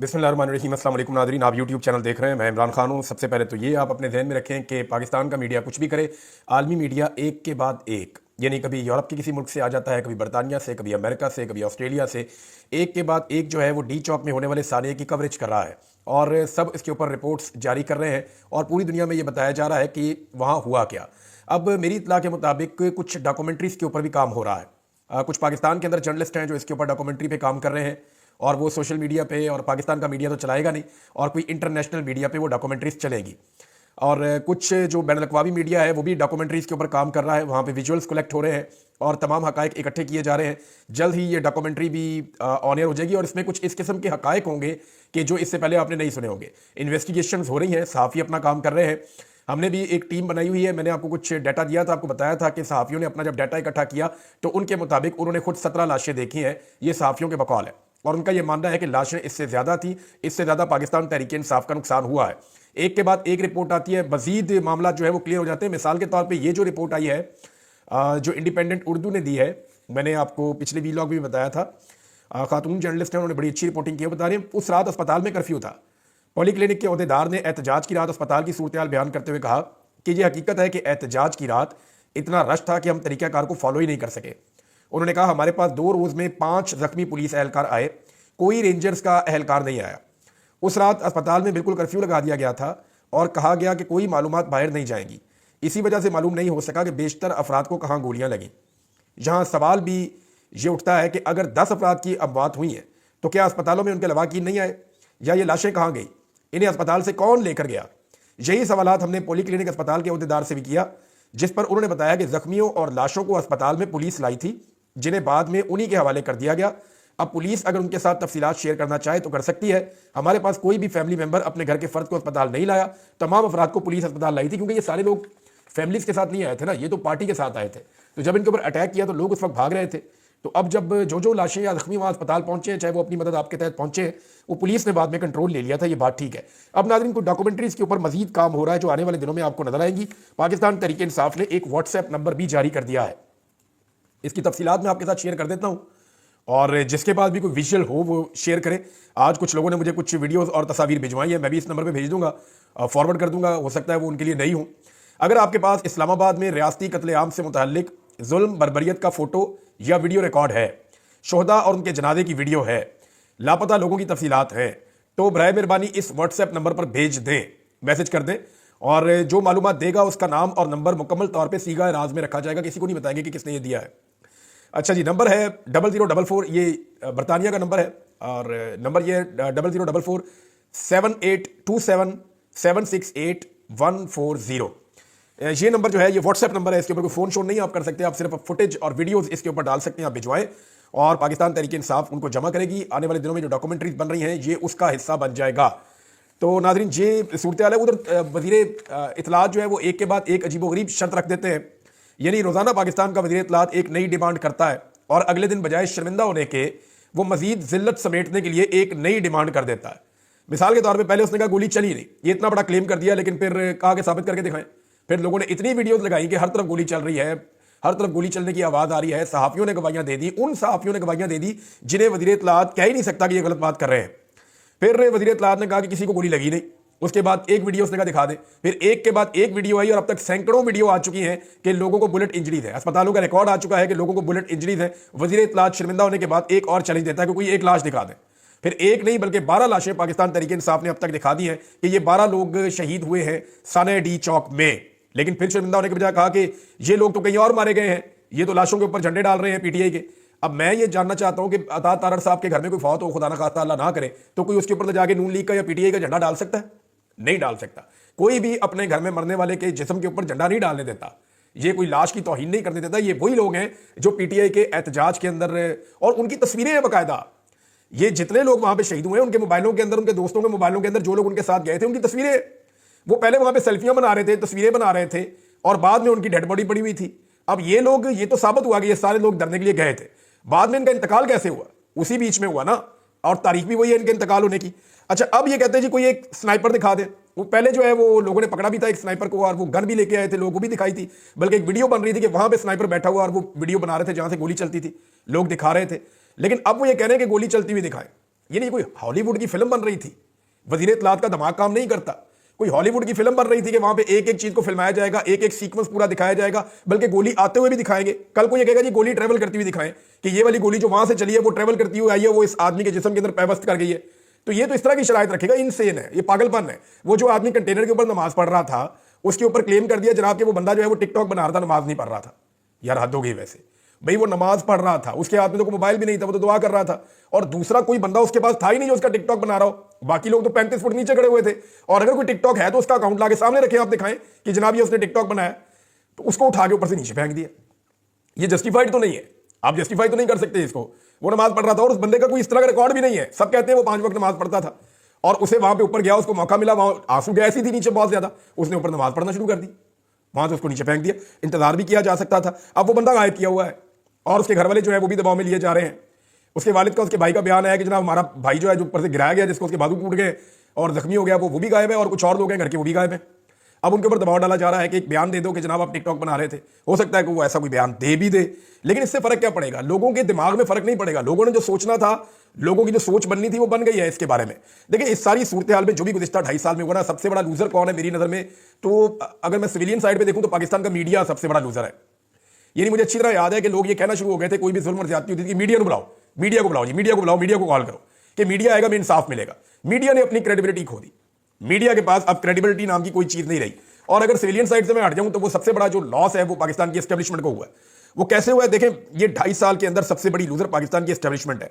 बिस्मिल्लाहिर्रहमानिर्रहीम। अस्सलाम वालेकुम नाज़रीन, आप यूट्यूब चैनल देख रहे हैं। मैं इमरान खान हूँ। सबसे पहले तो ये आप अपने जहन में रखें कि पाकिस्तान का मीडिया कुछ भी करे, आलमी मीडिया एक के बाद एक, यानी कभी यूरोप के किसी मुल्क से आ जाता है, कभी बरतानिया से, कभी अमेरिका से, कभी ऑस्ट्रेलिया से, एक के बाद एक जो है वो डी चौक में होने वाले सानिया की कवरेज कर रहा है और सब इसके ऊपर रिपोर्ट्स जारी कर रहे हैं और पूरी दुनिया में ये बताया जा रहा है कि वहाँ हुआ क्या। अब मेरी इत्तला के मुताबिक कुछ डॉक्यूमेंट्रीज़ के ऊपर भी काम हो रहा है। कुछ पाकिस्तान के अंदर जर्नलिस्ट हैं जो इसके ऊपर डॉक्यूमेंट्री पे काम कर रहे हैं और वो सोशल मीडिया पे, और पाकिस्तान का मीडिया तो चलाएगा नहीं और कोई इंटरनेशनल मीडिया पे वो डॉक्यूमेंट्रीज चलेगी। और कुछ जो बैन अवी मीडिया है वो भी डॉक्यूमेंट्रीज के ऊपर काम कर रहा है, वहाँ पे विजुअल्स कलेक्ट हो रहे हैं और तमाम हकायक इकट्ठे किए जा रहे हैं। जल्द ही ये डॉक्यूमेंट्री भी ऑन एयर हो जाएगी और इसमें कुछ इस किस्म के हकायक होंगे कि जो इससे पहले आपने नहीं सुने होंगे। इन्वेस्टिगेशंस हो रही हैं, सहाफ़ी अपना काम कर रहे हैं। हमने भी एक टीम बनाई हुई है। मैंने आपको कुछ डाटा दिया था, आपको बताया था कि सहाफ़ियों ने अपना जब डाटा इकट्ठा किया तो उनके मुताबिक उन्होंने खुद 17 लाशें देखी हैं। ये सहाफ़ियों के बकौल है और उनका यह मानना है कि लाशें इससे ज़्यादा थी, इससे ज़्यादा पाकिस्तान तहरीक इंसाफ का नुकसान हुआ है। एक के बाद एक रिपोर्ट आती है, मजीद मामला जो है वो क्लियर हो जाते हैं। मिसाल के तौर पे ये जो रिपोर्ट आई है जो इंडिपेंडेंट उर्दू ने दी है, मैंने आपको पिछले वीलॉग भी बताया था, खातून जर्नलिस्ट हैं, उन्होंने बड़ी अच्छी रिपोर्टिंग की है। बता रहे हैं उस रात अस्पताल में कर्फ्यू था। पॉली क्लिनिक के अहदेदार ने एहतजाज की रात अस्पताल की सूरत हाल बयान करते हुए कहा कि यह हकीकत है कि एहतजाज की रात इतना रश था कि हम तरीक़ाकार को फॉलो ही नहीं कर सके। उन्होंने कहा हमारे पास 2 रोज़ में 5 जख्मी पुलिस एहलकार आए, कोई रेंजर्स का एहलकार नहीं आया। उस रात अस्पताल में बिल्कुल कर्फ्यू लगा दिया गया था और कहा गया कि कोई मालूमात बाहर नहीं जाएंगी। इसी वजह से मालूम नहीं हो सका कि बेशतर अफराद को कहाँ गोलियां लगीं। यहाँ सवाल भी ये उठता है कि अगर 10 अफराद की अमवात हुई है तो क्या अस्पतालों में उनके लवाकिन नहीं आए, या ये लाशें कहाँ गई, इन्हें अस्पताल से कौन लेकर गया। यही सवालात हमने पॉली क्लिनिक अस्पताल के अहदेदार से भी किया, जिस पर उन्होंने बताया कि जख्मियों और लाशों को अस्पताल में पुलिस लाई थी, जिन्हें बाद में उन्हीं के हवाले कर दिया गया। अब पुलिस अगर उनके साथ तफसीलात शेयर करना चाहे तो कर सकती है। हमारे पास कोई भी फैमिली मेंबर अपने घर के फर्द को अस्पताल नहीं लाया, तमाम अफराद को पुलिस अस्पताल लाई थी, क्योंकि ये सारे लोग फैमिलीज के साथ नहीं आए थे ना, ये तो पार्टी के साथ आए थे। तो जब इनके ऊपर अटैक किया तो लोग उस वक्त भाग रहे थे। तो अब जब जो लाशें या जख्मी वहाँ अस्पताल पहुंचे, चाहे वो अपनी मदद आपके तहत पहुंचे, वो पुलिस ने बाद में कंट्रोल ले लिया था। ये बात ठीक है। अब नाज़रीन कुछ डॉक्यूमेंट्रीज के ऊपर मजीद काम हो रहा है जो आने वाले दिनों में आपको नजर आएंगी। पाकिस्तान तहरीक इंसाफ ने एक व्हाट्सएप नंबर भी जारी कर दिया है, इसकी तफसीलात मैं आपके साथ शेयर कर देता हूँ और जिसके बाद भी कोई विजुअल हो वो शेयर करें। आज कुछ लोगों ने मुझे कुछ वीडियोस और तस्वीर भिजवाई है, मैं भी इस नंबर पे भेज दूंगा, फॉरवर्ड कर दूंगा। हो सकता है वो उनके लिए नहीं हो। अगर आपके पास इस्लामाबाद में रियासती कत्लेआम से मुतल्लिक जुल्म बर्बरियत का फोटो या वीडियो रिकॉर्ड है, शोहदा और उनके जनाजे की वीडियो है, लापता लोगों की तफसीलात हैं, तो बराए मेहरबानी इस व्हाट्सएप नंबर पर भेज दें, मैसेज कर दें और जो मालूमात देगा उसका नाम और नंबर मुकम्मल तौर पे सीगा राज में रखा जाएगा, किसी को नहीं बताएंगे कि किसने ये दिया है। अच्छा जी, नंबर है 0044, ये बरतानिया का नंबर है और नंबर ये 0044 7827 768 140। ये नंबर जो है ये व्हाट्सएप नंबर है, इसके ऊपर कोई फ़ोन शोन नहीं आप कर सकते, आप सिर्फ फुटेज और वीडियोस इसके ऊपर डाल सकते हैं, आप भिजवाएं और पाकिस्तान तहरीक इंसाफ उनको जमा करेगी। आने वाले दिनों में जो डॉक्यूमेंट्रीज बन रही हैं ये उसका हिस्सा बन जाएगा। तो नाज़रीन ये सूरत हाल है। उधर वज़ीर इत्तलात जो है वो एक के बाद एक अजीबोगरीब शर्त रख देते हैं, यानी रोज़ाना पाकिस्तान का वज़ीर इत्तलात एक नई डिमांड करता है और अगले दिन बजाय शर्मिंदा होने के वो मजीद जिल्लत समेटने के लिए एक नई डिमांड कर देता है। मिसाल के तौर पर पहले उसने कहा गोली चली नहीं, ये इतना बड़ा क्लेम कर दिया, लेकिन फिर कहा कि साबित करके दिखाएं। फिर लोगों ने इतनी वीडियोस लगाई कि हर तरफ गोली चल रही है, हर तरफ गोली चलने की आवाज़ आ रही है। सहाफ़ियों ने गवाहियां दे दी, उन सहाफ़ियों ने गवाहियां दे दी जिन्हें वज़ीर इत्तलात कह ही नहीं सकता कि ये गलत बात कर रहे हैं। फिर वज़ीर इत्तलात ने कहा कि किसी को गोली लगी नहीं, उसके बाद एक वीडियो उसने कहा दिखा दे, फिर एक के बाद एक वीडियो आई और अब तक सैकड़ों वीडियो आ चुकी हैं कि लोगों को बुलेट इंजरीज है। अस्पतालों का रिकॉर्ड आ चुका है कि लोगों को बुलेट इंजरीज है। वज़ीर इत्तलात शर्मिंदा होने के बाद एक और चैलेंज देता है कि कोई एक लाश दिखा दे। फिर एक नहीं बल्कि 12 लाशें पाकिस्तान तहरीक इंसाफ ने अब तक दिखा दी हैं कि ये 12 लोग शहीद हुए हैं सानिया डी चौक में। लेकिन फिर शर्मिंदा होने के बजाय कहा कि ये लोग तो कहीं और मारे गए हैं, ये तो लाशों के ऊपर झंडे डाल रहे हैं पीटीआई के। अब मैं ये जानना चाहता हूं कि अता तारड़ साहब के घर में कोई फौत हो, खुदा ना खास्ता अल्लाह ना करे, तो कोई उसके ऊपर ले जाके नून लीग का या पीटीआई का झंडा डाल सकता है? नहीं डाल सकता। कोई भी अपने घर में मरने वाले के जिस्म के ऊपर झंडा नहीं डालने देता, ये कोई लाश की तौहीन नहीं करने देता। ये वही लोग हैं जो पीटीआई के एहतजाज के अंदर, और उनकी तस्वीरें हैं बाकायदा, ये जितने लोग वहां पर शहीद हुए हैं उनके मोबाइलों के अंदर, उनके दोस्तों के मोबाइलों के अंदर जो लोग उनके साथ गए थे उनकी तस्वीरें, वो पहले वहां पर सेल्फियां बना रहे थे, तस्वीरें बना रहे थे और बाद में उनकी डेड बॉडी पड़ी हुई थी। अब ये लोग, ये तो साबित हुआ कि ये सारे लोग डरने के लिए गए थे। बाद में इनका इंतकाल कैसे हुआ? उसी बीच में हुआ ना, और तारीख भी वही है इनके इंतकाल होने की। अच्छा, अब ये कहते हैं जी कोई एक स्नाइपर दिखा दे। वो पहले जो है वो लोगों ने पकड़ा भी था एक स्नाइपर को और वो गन भी लेके आए थे, लोगों को भी दिखाई थी, बल्कि एक वीडियो बन रही थी कि वहां पे स्नाइपर बैठा हुआ और वो वीडियो बना रहे थे जहां से गोली चलती थी, लोग दिखा रहे थे। लेकिन अब वो ये कह रहे हैं कि गोली चलती हुई दिखाएं। ये नहीं कोई हॉलीवुड की फिल्म बन रही थी, वजीर इत्तलात का दिमाग काम नहीं करता, कोई हॉलीवुड की फिल्म बन रही थी कि वहां पे एक एक चीज को फिल्माया जाएगा, एक एक सीक्वेंस पूरा दिखाया जाएगा, बल्कि गोली आते हुए भी दिखाएंगे। कल को ये कहेगा जी गोली ट्रेवल करती हुई दिखाएं कि ये वाली गोली जो वहां से चली है वो ट्रेवल करती हुई आई है, वो इस आदमी के जिस्म के अंदर पैवस्त कर गई है। तो ये तो इस तरह की शरायत रखेगा, इनसेन है, ये पागलपन है। वो जो आदमी कंटेनर के ऊपर नमाज पढ़ रहा था उसके ऊपर क्लेम कर दिया जनाब कि वो बंदा जो है वो टिकटॉक बना रहा था, नमाज नहीं पढ़ रहा था। यार हद हो गई। वैसे भाई वो नमाज पढ़ रहा था, उसके हाथ में तो कोई मोबाइल भी नहीं था, वो तो दुआ कर रहा था, और दूसरा कोई बंदा उसके पास था ही नहीं जो उसका टिकटॉक बना रहा हो। बाकी लोग तो 35 फुट नीचे खड़े हुए थे, और अगर कोई टिकटॉक है तो उसका अकाउंट लाके सामने रखें, आप दिखाएं कि जनाब ये उसने टिकटॉक बनाया, तो उसको उठा के ऊपर से नीचे फेंक दिया। ये जस्टिफाइड तो नहीं है, आप जस्टिफाई तो नहीं कर सकते इसको। वो नमाज पढ़ रहा था और उस बंदे का कोई इस तरह का रिकॉर्ड भी नहीं है। सब कहते हैं वो 5 वक्त नमाज पढ़ता था, और उसे वहां पे ऊपर गया, उसको मौका मिला, वहां आंसू गैस ही थी नीचे बहुत ज्यादा, उसने ऊपर नमाज पढ़ना शुरू कर दी, वहां से उसको नीचे फेंक दिया। इंतजार भी किया जा सकता था। अब वो बंदा गायब किया हुआ है और उसके घर वाले जो है वो भी दबाव में लिए जा रहे हैं। उसके वालिद का, उसके भाई का बयान है कि जनाब हमारा भाई जो है जो ऊपर से गिराया गया, जिसको उसके बाजू टूट गए और जख्मी हो गया, वो भी गायब है, और कुछ और लोग हैं घर के, वो भी गायब है। अब उनके ऊपर दबाव डाला जा रहा है कि एक बयान दे दो कि जनाब आप टिकटॉक बना रहे थे। हो सकता है कि वो ऐसा कोई बयान दे भी दे, लेकिन इससे फर्क क्या पड़ेगा? लोगों के दिमाग में फर्क नहीं पड़ेगा। लोगों ने जो सोचना था, लोगों की जो सोच बननी थी, वो बन गई है इसके बारे में। देखिए इस सारी सूरत हाल में जो भी गुज़िश्ता 2.5 साल में हुआ ना, सबसे बड़ा लूजर कौन है मेरी नज़र में? तो अगर मैं सिविलियन साइड पर देखूँ तो पाकिस्तान का मीडिया सबसे बड़ा लूजर है। ये नहीं, मुझे अच्छी तरह याद है कि लोग ये कहना शुरू हो गए थे, कोई भी जुल्म और ज्यादती होती थी, मीडिया को बुलाओ, मीडिया को बुलाओ जी, मीडिया को बुलाओ, मीडिया को कॉल करो कि मीडिया आएगा, में इंसाफ मिलेगा। मीडिया ने अपनी क्रेडिबिलिटी खो दी। मीडिया के पास अब क्रेडिबिलिटी नाम की कोई चीज नहीं रही। और अगर सिविलियन साइड से मैं हट जाऊं तो वो सबसे बड़ा जो लॉस है वो पाकिस्तान की एस्टेब्लिशमेंट को हुआ है। वो कैसे हुआ है? देखें, ये 2.5 साल के अंदर सबसे बड़ी लूजर पाकिस्तान की एस्टेब्लिशमेंट है।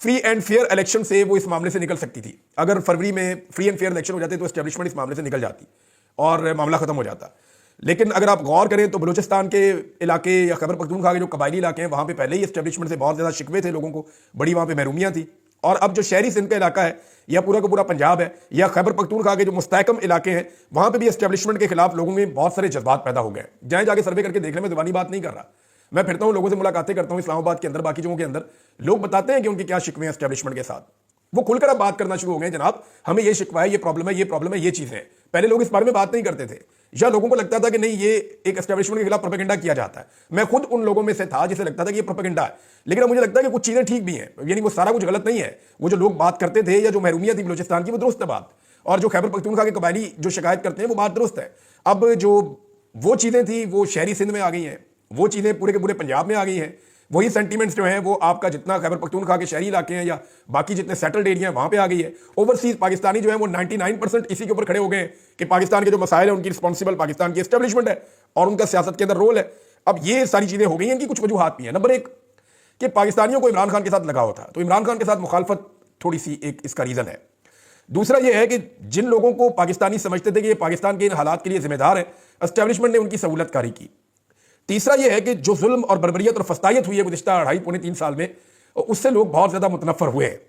फ्री एंड फेयर इलेक्शन से वो इस मामले से निकल सकती थी। अगर फरवरी में फ्री एंड फेयर इलेक्शन हो जाते तो एस्टेब्लिशमेंट इस मामले से निकल जाती और मामला खत्म हो जाता। लेकिन अगर आप गौर करें तो बलूचिस्तान के इलाके या खैबर पख्तूनख्वा के जो कबायली इलाके हैं, वहाँ पे पहले ही एस्टेब्लिशमेंट से बहुत ज़्यादा शिकवे थे लोगों को, बड़ी वहाँ पे महरूमियाँ थी। और अब जो शहरी सिंध का इलाका है, या पूरा का पूरा पंजाब है, या खैबर पख्तूनख्वा के जो मुस्तहकम इलाके हैं, वहाँ पे भी एस्टेब्लिशमेंट के खिलाफ लोगों में बहुत सारे जज्बात पैदा हो गए। जहाँ जाके सर्वे करके देख लें, मैं ज़ुबानी बात नहीं कर रहा, मैं फिरता हूँ, लोगों से मुलाकातें करता हूँ इस्लामाबाद के अंदर, बाकी जगहों के अंदर, लोग बताते हैं कि उनके क्या शिकवे हैं एस्टेब्लिशमेंट के साथ। वो खुलकर अब बात करना शुरू हो गए, जनाब हमें ये शिकवा है, ये प्रॉब्लम है, ये प्रॉब्लम है, ये चीज़ें हैं। पहले लोग इस बारे में बात नहीं करते थे, या लोगों को लगता था कि नहीं ये एक एस्टेब्लिशमेंट के खिलाफ प्रोपेगेंडा किया जाता है। मैं खुद उन लोगों में से था जिसे लगता था कि ये प्रोपेगेंडा है। लेकिन अब मुझे लगता है कि कुछ चीज़ें ठीक भी हैं, यानी वो सारा कुछ गलत नहीं है। वो जो लोग बात करते थे या जो महरूमिया थी बलूचिस्तान की, वो दुरुस्त है बात, और जो खैबर पख्तूनख्वा के कबायली जो शिकायत करते हैं वो बात दुरुस्त है। अब जो वो चीज़ें थी वो शहरी सिंध में आ गई हैं, वो चीज़ें पूरे के पूरे पंजाब में आ गई हैं। वही सेंटीमेंट्स जो हैं वो आपका जितना खैबर पख्तूनख्वा के शहरी इलाके हैं या बाकी जितने सेटल्ड एरिया हैं वहाँ पे आ गई है। ओवरसीज पाकिस्तानी जो है वो 99% इसी के ऊपर खड़े हो गए कि पाकिस्तान के जो मसाइल है उनकी रिस्पॉन्सिबल पाकिस्तान की एस्टेब्लिशमेंट है और उनका सियासत के अंदर रोल है। अब ये सारी चीज़ें हो गई हैं, इनकी कुछ वजूहात भी हैं। नंबर 1 कि पाकिस्तानियों को इमरान खान के साथ लगाव था, तो इमरान खान के साथ मुखालफत थोड़ी सी एक इसका रीज़न है। दूसरा यह है कि जिन लोगों को पाकिस्तानी समझते थे कि ये पाकिस्तान के इन हालात के लिए जिम्मेदार है, एस्टेब्लिशमेंट ने उनकी सहूलतकारी की। तीसरा यह है कि जो जुल्म और बर्बरियत और फस्तायत हुई है गुज़िश्ता 2.5-3 साल में, उससे लोग बहुत ज़्यादा मुतनफ़र हुए हैं।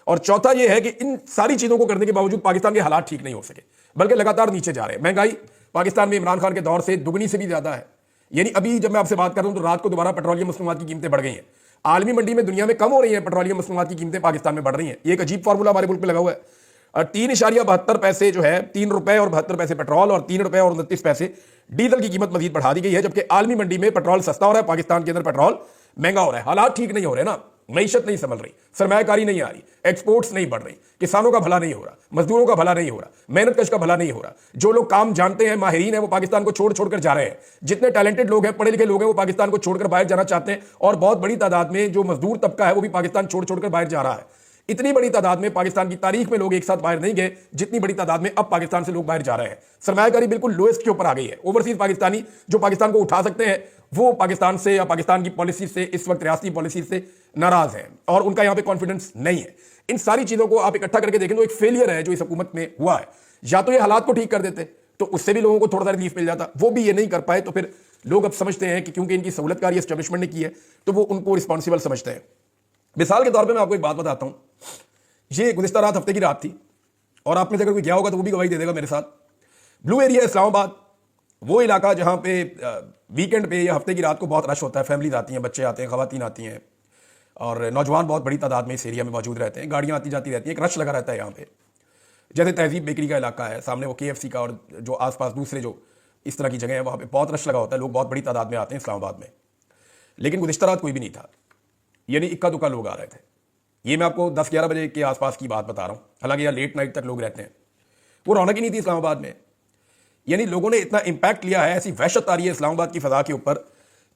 और चौथा यह है कि इन सारी चीज़ों को करने के बावजूद पाकिस्तान के हालात ठीक नहीं हो सके, बल्कि लगातार नीचे जा रहे हैं। महंगाई पाकिस्तान में इमरान खान के दौर से दुगनी से भी ज़्यादा है। यानी अभी जब मैं आपसे बात कर रहा हूँ तो रात को दोबारा पेट्रोलियम मसनूआत की कीमतें बढ़ गई हैं। आलमी मंडी में दुनिया में कम हो रही है, पेट्रोलियम मसनूआत की कीमतें पाकिस्तान में बढ़ रही हैं। ये एक अजीब फार्मूला हमारे मुल्क में लगा हुआ है। 3.72 पैसे जो है, 3 रुपए और 72 पैसे पेट्रोल और 3 रुपए और 29 पैसे डीजल की कीमत मजीद बढ़ा दी गई है, जबकि आलमी मंडी में पेट्रोल सस्ता हो रहा है, पाकिस्तान के अंदर पेट्रोल महंगा हो रहा है। हालात ठीक नहीं हो रहे ना, मईशत नहीं संभल रही, सरमायाकारी नहीं आ रही, एक्सपोर्ट्स नहीं बढ़ रही, किसानों का भला नहीं हो रहा, मजदूरों का भला नहीं हो रहा, मेहनत कश का भला नहीं हो रहा। जो लोग काम जानते हैं, माहिरीन है, वो पाकिस्तान को छोड़ छोड़कर जा रहे हैं। जितने टैलेंटेड लोग हैं, पढ़े लिखे लोग हैं, वो पाकिस्तान को छोड़कर बाहर जाना चाहते हैं। और बहुत बड़ी तादाद में जो मजदूर तबका है वो भी पाकिस्तान छोड़ छोड़कर बाहर जा रहा है। इतनी बड़ी तादाद में पाकिस्तान की तारीख में लोग एक साथ बाहर नहीं गए जितनी बड़ी तादाद में अब पाकिस्तान से लोग बाहर जा रहे हैं। सरमायाकारी बिल्कुल लोएस्ट के ऊपर आ गई है। ओवरसीज पाकिस्तानी जो पाकिस्तान को उठा सकते हैं वो पाकिस्तान से या पाकिस्तान की पॉलिसी से, इस वक्त रियासती पॉलिसी से नाराज हैं और उनका यहां पे कॉन्फिडेंस नहीं है। इन सारी चीजों को आप इकट्ठा करके देखें तो एक फेलियर है जो इस हुकूमत में हुआ है। या तो ये हालात को ठीक कर देते तो उससे भी लोगों को थोड़ा सा रिलीफ मिल जाता, वो भी ये नहीं कर पाए, तो फिर लोग अब समझते हैं कि क्योंकि इनकी सहूलतकारी एस्टेब्लिशमेंट ने की है तो वो उनको रिस्पॉन्सिबल समझते हैं। मिसाल के तौर पर मैं आपको एक बात बताता हूँ। ये गुज़िश्ता रात हफ्ते की रात थी और आप में से अगर कोई गया होगा तो वो भी गवाही दे देगा मेरे साथ। ब्लू एरिया इस्लामाबाद, वो इलाका जहाँ पे वीकेंड पे या हफ्ते की रात को बहुत रश होता है, फैमिलीज आती हैं, बच्चे आते हैं, ख़वातीन आती हैं और नौजवान बहुत बड़ी तादाद में इस एरिया में मौजूद रहते हैं। गाड़ियाँ आती जाती रहती हैं, एक रश लगा रहता है यहाँ पे। जैसे तहजीब बेकरी का इलाका है, सामने वो KFC का और जो आसपास दूसरे जो इस तरह की जगह है वहाँ पे बहुत रश लगा होता है, लोग बहुत बड़ी तादाद में आते हैं इस्लामाबाद में। लेकिन गुज़िश्ता रात कोई भी नहीं था, यानी इक्का दुक्का लोग आ रहे थे। ये मैं आपको 10-11 बजे के आसपास की बात बता रहा हूँ, हालांकि यहाँ लेट नाइट तक लोग रहते हैं। वो रौनक ही नहीं थी इस्लामाबाद में। यानी लोगों ने इतना इंपैक्ट लिया है, ऐसी वहशत आ रही है इस्लामाबाद की फ़ज़ा के ऊपर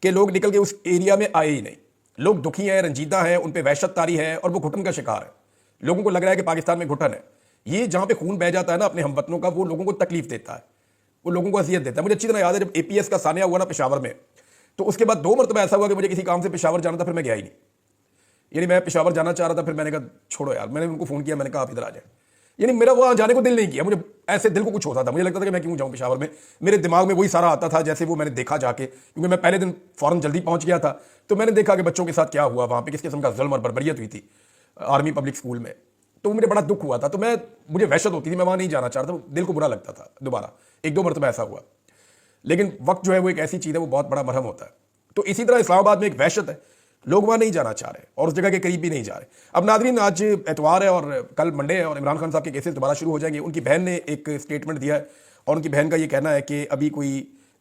कि लोग निकल के उस एरिया में आए ही नहीं। लोग दुखी हैं, रंजीदा हैं, उन पर वहशत तारी है और वो घुटन का शिकार है। लोगों को लग रहा है कि पाकिस्तान में घुटन है। ये जहाँ पे खून बह जाता है ना अपने हमवतनों का, वो लोगों को तकलीफ देता है, वो लोगों को अजियत देता है। मुझे अच्छी तरह याद है जब APS का सानिया हुआ ना पेशावर में, तो उसके बाद 2 मरतबा ऐसा हुआ कि मुझे किसी काम से पेशावर जाना था, फिर मैं गया ही नहीं। यानी मैं पेशावर जाना चाह रहा था, फिर मैंने कहा छोड़ो यार, मैंने उनको फ़ोन किया, मैंने कहा आप इधर आ जाए। यानी मेरा वहाँ जाने को दिल नहीं किया, मुझे ऐसे दिल को कुछ होता था, मुझे लगता था कि मैं क्यों जाऊँ पेशावर में। मेरे दिमाग में वही सारा आता था जैसे वो मैंने देखा जाके, क्योंकि मैं पहले दिन फ़ौरन जल्दी पहुँच गया था, तो मैंने देखा कि बच्चों के साथ क्या हुआ वहाँ पे, किस किस्म का जुल्म और बर्बरियत हुई थी आर्मी पब्लिक स्कूल में। तो मुझे बड़ा दुख हुआ था, तो मुझे वहशत होती थी, मैं वहाँ नहीं जाना चाहता था, दिल को बुरा लगता था। दोबारा 1-2 मरतबा ऐसा हुआ। लेकिन वक्त जो है वो एक ऐसी चीज़ है, वो बहुत बड़ा मरहम होता है। तो इसी तरह इस्लामाबाद में एक वहशत है, लोग वहाँ नहीं जाना चाह रहे और उस जगह के करीब भी नहीं जा रहे। अब नाज़रीन, आज एतवार है और कल मंडे है और इमरान खान साहब के केसेस दोबारा शुरू हो जाएंगे। उनकी बहन ने एक स्टेटमेंट दिया है और उनकी बहन का ये कहना है कि अभी कोई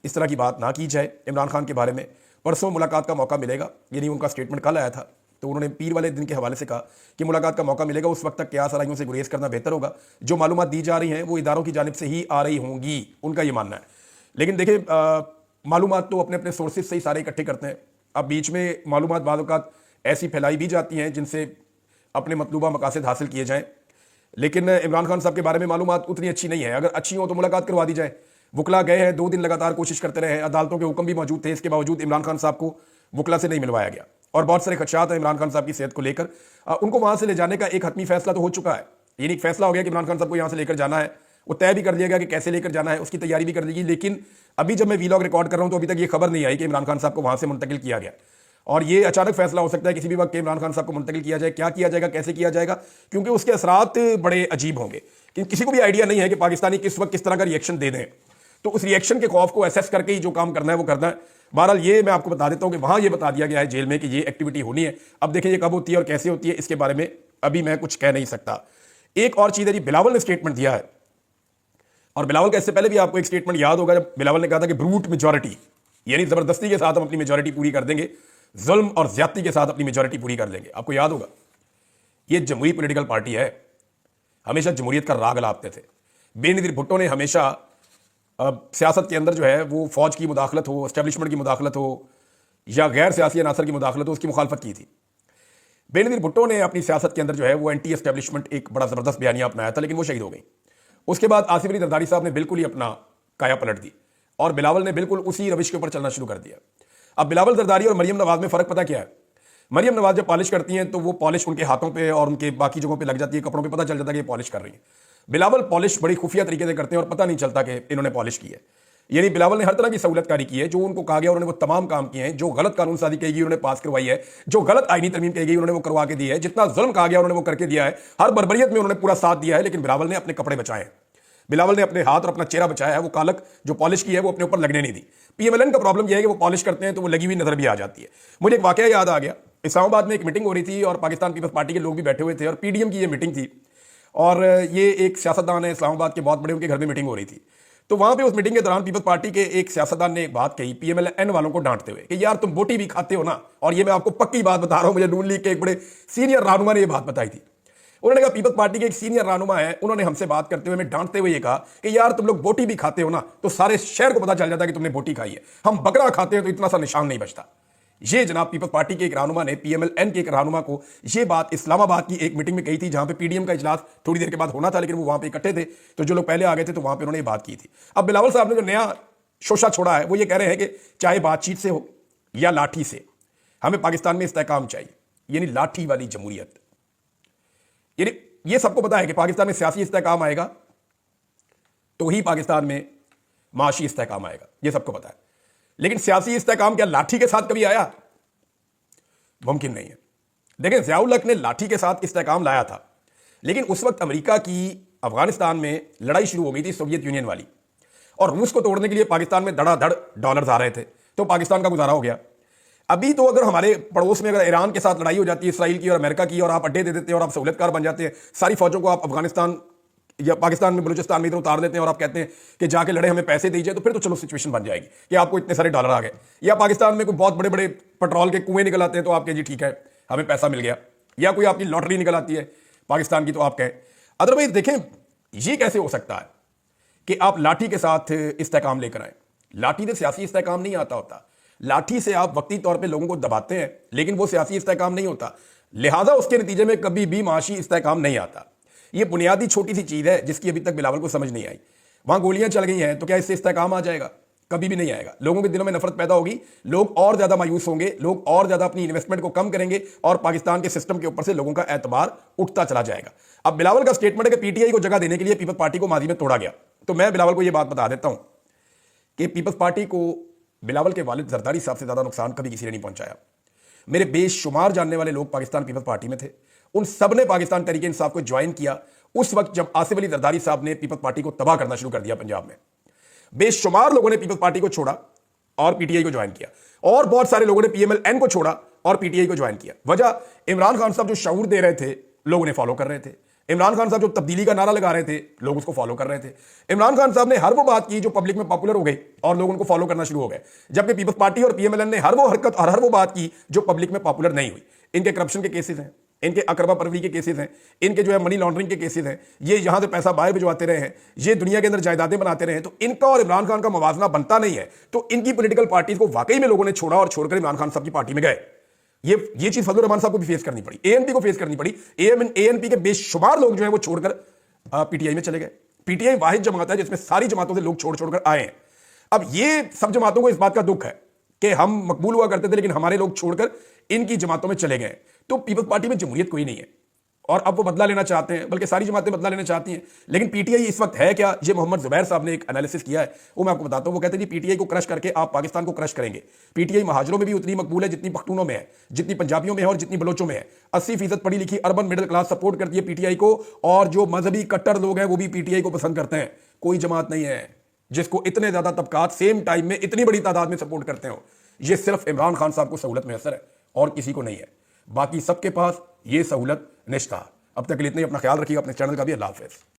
इस तरह की बात ना की जाए इमरान खान के बारे में, परसों मुलाकात का मौका मिलेगा। यानी उनका स्टेटमेंट कल आया था, तो उन्होंने पीर वाले दिन के हवाले से कहा कि मुलाकात का मौका मिलेगा, उस वक्त तक क्या सराइयों से गुरेज करना बेहतर होगा। जो मालूमात दी जा रही हैं वो इदारों की जानिब से ही आ रही होंगी, उनका ये मानना है। लेकिन देखिए, मालूमात तो अपने अपने सोर्सेज से ही सारे इकट्ठे करते हैं। अब बीच में मालूमात बाद औक़ात ऐसी फैलाई भी जाती हैं जिनसे अपने मतलूबा मकासद हासिल किए जाएं। लेकिन इमरान खान साहब के बारे में मालूमात उतनी अच्छी नहीं है। अगर अच्छी हो तो मुलाकात करवा दी जाए। वकला गए हैं, 2 दिन लगातार कोशिश करते रहे, अदालतों के हुक्म भी मौजूद थे, इसके बावजूद इमरान खान साहब को वकला से नहीं मिलवाया गया और बहुत सारे खदशात हैं इमरान खान साहब की सेहत को लेकर। उनको वहाँ से ले जाने का एक हतमी फैसला तो हो चुका है। यानी एक फैसला हो गया कि इमरान खान साहब को यहाँ से लेकर जाना है, वो तय भी कर लिया गया कि कैसे लेकर जाना है, उसकी तैयारी भी कर ली गई। लेकिन अभी जब मैं वीलॉग रिकॉर्ड कर रहा हूँ तो अभी तक ये खबर नहीं आई कि इमरान खान साहब को वहाँ से मुंतकिल किया गया। और ये अचानक फैसला हो सकता है किसी भी वक्त इमरान खान साहब को मुंतकिल किया जाए। क्या किया जाएगा, कैसे किया जाएगा, क्योंकि उसके असरात बड़े अजीब होंगे। किसी को भी आइडिया नहीं है कि पाकिस्तानी किस वक्त किस तरह का रिएक्शन दे दें, तो उस रिएक्शन के खौफ को एसेस करके ही जो काम करना है वो करना है। बहरहाल ये मैं आपको बता देता हूँ कि वहाँ ये बता दिया गया है जेल में कि ये एक्टिविटी होनी है। अब देखिए ये कब होती है और कैसे होती है, इसके बारे में अभी मैं कुछ कह नहीं सकता। एक और चीज़ है जी, बिलावल ने स्टेटमेंट दिया है, और बिलावल का इससे पहले भी आपको एक स्टेटमेंट याद होगा जब बिलावल ने कहा था कि ब्रूट मेजॉरिटी, यानी ज़बरदस्ती के साथ हम अपनी मेजॉरिटी पूरी कर देंगे, जुल्म और ज्यादती के साथ अपनी मेजॉरिटी पूरी कर लेंगे। आपको याद होगा, ये जमहूरी पॉलिटिकल पार्टी है, हमेशा जमहूरियत का राग अलापते थे। बेनज़ीर भुट्टो ने हमेशा सियासत के अंदर जो है वो फौज की मुदाखलत हो, एस्टेब्लिशमेंट की मुदाखलत हो या गैर सियासी अनासर की मुदाखलत हो, उसकी मुखालफत की थी। बेनज़ीर भुट्टो ने अपनी सियासत के अंदर जो है वो एंटी एस्टेब्लिशमेंट एक बड़ा ज़बरदस्त बयानिया अपनाया था, लेकिन वो शहीद हो गई। उसके बाद आसिफ अली जरदारी साहब ने बिल्कुल ही अपना काया पलट दी और बिलावल ने बिल्कुल उसी रविश के ऊपर चलना शुरू कर दिया। अब बिलावल जरदारी और मरियम नवाज में फ़र्क पता क्या है? मरियम नवाज जब पॉलिश करती हैं तो वो पॉलिश उनके हाथों पे और उनके बाकी जगहों पे लग जाती है, कपड़ों पे पता चल जाता है कि ये पॉलिश कर रही है। बिलावल पॉलिश बड़ी खुफिया तरीके से करते हैं और पता नहीं चलता कि इन्होंने पॉलिश की है। यानी बिलावल ने हर तरह की सहूलतकारी की है, जो उनको कहा गया उन्होंने वो तमाम काम किए हैं। जो गलत कानून साजी कही गई उन्होंने पास करवाई है, जो गलत आईनी तरमीम कही गई उन्होंने वो करवा के दी है, जितना जुल्म कहा गया उन्होंने वो करके दिया है। हर बर्बरियत में उन्होंने पूरा साथ दिया है, लेकिन बिलावल ने अपने कपड़े बचाए हैं, बिलावल ने अपने हाथ और अपना चेहरा बचाया है। वो कालक जो पॉलिश की है वो अपने ऊपर लगने नहीं दी। पीएमएलएन का प्रॉब्लम यह है कि वो पॉलिश करते हैं तो वो लगी हुई नजर भी आ जाती है। मुझे एक वाकया याद आ गया, इस्लामाबाद में एक मीटिंग हो रही थी और पाकिस्तान पीपल्स पार्टी के लोग भी बैठे हुए थे और पीडीएम की ये मीटिंग थी और ये एक सियासतदान है इस्लामाबाद के बहुत बड़े, उनके घर में मीटिंग हो रही थी। तो वहां पे उस मीटिंग के दौरान पीपल्स पार्टी के एक सियासतदान ने एक बात कही पीएमएलएन वालों को डांटते हुए कि यार तुम बोटी भी खाते हो ना। और ये मैं आपको पक्की बात बता रहा हूं, मुझे नून लीग के एक बड़े सीनियर रहनुमा ने यह बात बताई थी। उन्होंने कहा पीपल्स पार्टी के एक सीनियर रहनुमा है, उन्होंने हमसे बात करते हुए, मैं डांटते हुए ये कहा कि यार तुम लोग बोटी भी खाते हो ना, तो सारे शहर को पता चल जाता है कि तुमने बोटी खाई है। हम बकरा खाते हैं तो इतना सा निशान नहीं बचता। ये जनाब पीपल्स पार्टी के एक रहनुमा ने पीएमएलएन के एक रहनुमा को ये बात इस्लामाबाद की एक मीटिंग में कही थी, जहां पे पीडीएम का इजलास थोड़ी देर के बाद होना था, लेकिन वो वहां पे इकट्ठे थे, तो जो लोग पहले आ गए थे तो वहां पे उन्होंने बात की थी। अब बिलावल साहब ने जो नया शोशा छोड़ा है वो ये कह रहे हैं कि चाहे बातचीत से हो या लाठी से, हमें पाकिस्तान में इस्तेहकाम चाहिए, यानी लाठी वाली जमहूरियत। यानी ये सबको पता है कि पाकिस्तान में सियासी इस्तेहकाम आएगा तो ही पाकिस्तान में माशी इस्तेहकाम आएगा, ये सबको पता है। लेकिन सियासी इस्तेहकाम क्या लाठी के साथ कभी आया? मुमकिन नहीं है। देखें, ज़ियाउल हक ने लाठी के साथ इस्तेहकाम लाया था, लेकिन उस वक्त अमेरिका की अफगानिस्तान में लड़ाई शुरू हो गई थी सोवियत यूनियन वाली, और रूस को तोड़ने के लिए पाकिस्तान में धड़ाधड़ डॉलर्स आ रहे थे, तो पाकिस्तान का गुजारा हो गया। अभी तो अगर हमारे पड़ोस में अगर ईरान के साथ लड़ाई हो जाती है, इसराइल की और अमेरिका की, और आप अड्डे दे देते हैं और आप सहूलतकार बन जाते हैं, सारी फौजों को आप अफगानिस्तान या पाकिस्तान में बलूचिस्तान में इधर उतार देते हैं और आप कहते हैं कि जाके लड़े, हमें पैसे दीजिए, तो फिर तो चलो सिचुएशन बन जाएगी कि आपको इतने सारे डॉलर आ गए। या पाकिस्तान में कोई बहुत बड़े बड़े पेट्रोल के कुएं निकल आते हैं तो आपके जी ठीक है हमें पैसा मिल गया, या कोई आपकी लॉटरी निकल आती है पाकिस्तान की तो आप कहें। अदरवाइज देखें, ये कैसे हो सकता है कि आप लाठी के साथ इस्तेकाम लेकर आए? लाठी से सियासी इस्तेकाम नहीं आता होता। लाठी से आप वक्ती तौर पे लोगों को दबाते हैं, लेकिन वो सियासी इस्तेकाम नहीं होता, लिहाजा उसके नतीजे में कभी भी माशी इस्तेकाम नहीं आता। ये बुनियादी छोटी सी चीज़ है जिसकी अभी तक बिलावल को समझ नहीं आई। वहां गोलियां चल गई हैं तो क्या इससे इस्तेकाम आ जाएगा? कभी भी नहीं आएगा। लोगों के दिलों में नफरत पैदा होगी, लोग और ज्यादा मायूस होंगे, लोग और ज्यादा अपनी इन्वेस्टमेंट को कम करेंगे और पाकिस्तान के सिस्टम के ऊपर से लोगों का एतबार उठता चला जाएगा। अब बिलावल का स्टेटमेंट है कि पीटीआई को जगह देने के लिए पीपल्स पार्टी को माजी में तोड़ा गया। तो मैं बिलावल को यह बात बता देता हूं कि पीपल्स पार्टी को बिलावल के वालिद जरदारी साहब से ज्यादा नुकसान कभी किसी ने नहीं पहुंचाया। मेरे बेशुमार जानने वाले लोग पाकिस्तान पीपल्स पार्टी में थे, उन सब ने पाकिस्तान तहरीक इंसाफ को ज्वाइन किया उस वक्त जब आसिफ अली जरदारी साहब ने पीपल्स पार्टी को तबाह करना शुरू कर दिया पंजाब में। बेशुमार लोगों ने पीपल्स पार्टी को छोड़ा और पीटीआई को ज्वाइन किया, और बहुत सारे लोगों ने पीएमएल-एन को छोड़ा और पीटीआई को ज्वाइन किया। वजह, इमरान खान साहब जो शऊर दे रहे थे लोग उन्हें फॉलो कर रहे थे। इमरान खान साहब जो तब्दीली का नारा लगा रहे थे लोग उसको फॉलो कर रहे थे। इमरान खान साहब ने हर वो बात की जो पब्लिक में पॉपुलर हो गई और लोग उनको फॉलो करना शुरू हो गए, जबकि पीपल्स पार्टी और पीएमएल-एन ने हर वो हरकत और हर वो बात की जो पब्लिक में पॉपुलर नहीं हुई। इनके करप्शन के केसेस हैं, इनके अकरबा परवरी के केसेस हैं, इनके जो है मनी लॉन्ड्रिंग के केसेस हैं, ये यहां से पैसा बाहर भिजवाते रहे हैं, ये दुनिया के अंदर जायदादें बनाते रहे हैं। तो इनका और इमरान खान का मवाजना बनता नहीं है। तो इनकी पॉलिटिकल पार्टीज को वाकई में लोगों ने छोड़ा और छोड़कर इमरान खान साहब की पार्टी में गए। ये चीज फजलुर रहमान साहब को भी फेस करनी पड़ी, एएनपी को फेस करनी पड़ी। एएनपी के बेशुमार लोग जो है वो छोड़कर पीटीआई में चले गए। पीटीआई वाहिद जमात है जिसमें सारी जमातों से लोग छोड़कर आए हैं। अब ये सब जमातों को इस बात का दुख है कि हम मकबूल हुआ करते थे लेकिन हमारे लोग छोड़कर इनकी जमातों में चले गए। तो पीपल्स पार्टी में जमहूरियत कोई नहीं है और अब वो बदला लेना चाहते हैं, बल्कि सारी जमातें बदला लेना चाहती हैं। लेकिन पीटीआई इस वक्त है क्या? ये मोहम्मद जुबैर साहब ने एक एनालिसिस किया है, वो मैं आपको बताता हूं। वो कहते हैं जी पीटीआई को क्रश करके आप पाकिस्तान को क्रश करेंगे। पीटीआई महाजरों में भी उतनी मकबूल है जितनी पख्तूनों में है, जितनी पंजाबियों में है और जितनी बलोचों में है। 80% पढ़ी लिखी अर्बन मिडिल क्लास सपोर्ट करती है पीटीआई को, और जो मजहबी कट्टर लोग हैं वो भी पीटीआई को पसंद करते हैं। कोई जमात नहीं है जिसको इतने ज्यादा तबकात सेम टाइम में इतनी बड़ी तादाद में सपोर्ट करते हो। ये सिर्फ इमरान खान साहब को सहूलत मैसर है और किसी को नहीं है। बाकी सबके पास ये सहूलत निश्ता। अब तक के लिए इतना ही। अपना ख्याल रखिएगा, अपने चैनल का भी। अल्लाह हाफिज़।